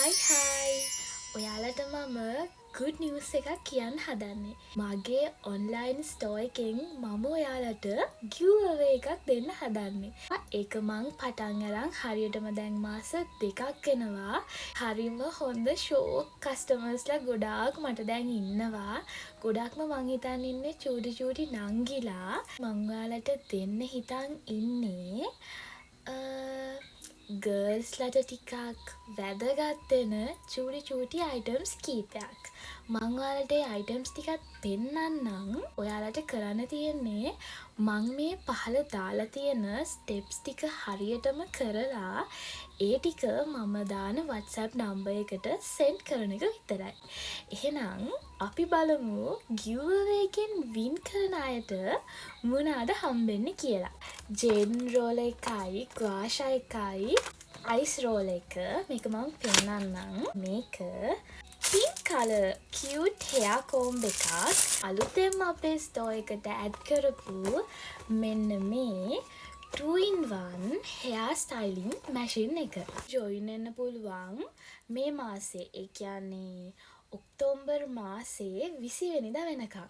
හයි ඔයාලට මම good news එකක් කියන්න හදන්නේ. මගේ ඔන්ලයින් ස්ටෝ එකෙන් මම ඔයාලට giveaway එකක් දෙන්න හදන්නේ. ඒක මං පටන් අරන් හරියටම දැන් මාස 2ක් වෙනවා. හරිම හොඳ ෂෝක් කස්ටමර්ස්ලා ගොඩාක් මට දැන් ඉන්නවා. ගොඩක්ම මං හිතන් ඉන්නේ චූටි නංගිලා. මං ඔයාලට දෙන්න හිතන් ඉන්නේ ගර්ල්ස්ලට ටිකක් වැදගත් වෙන චූටි අයිටම්ස් කීපයක්. මං ඔයාලට ඒ අයිටම්ස් ටිකක් පෙන්නන්නම්. ඔයාලට කරන්න තියෙන්නේ මං මේ පහළ දාලා තියෙන ස්ටෙප්ස් ටික හරියටම කරලා ඒ ටික මම දාන WhatsApp නම්බර් එකට සෙන්ඩ් කරන එක විතරයි. එහෙනම් අපි බලමු giveaway එකෙන් win කරන අයට මොනවාද හම්බෙන්නේ කියලා. ජෙන් රෝල් එකයි, ග්වාෂා එකයි, අයිස් රෝල් එක මේක මම පෙන්නන්නම්. මේක pink color cute hair comb එකක්. අලුතෙන්ම අපේ ස්ටෝ එකට ඇඩ් කරපු මෙන්න මේ 2-in-1 hair styling machine එක. join වෙන්න පුළුවන් මේ මාසේ, ඒ කියන්නේ ඔක්තෝබර් මාසේ 20 වෙනිදා වෙනකම්.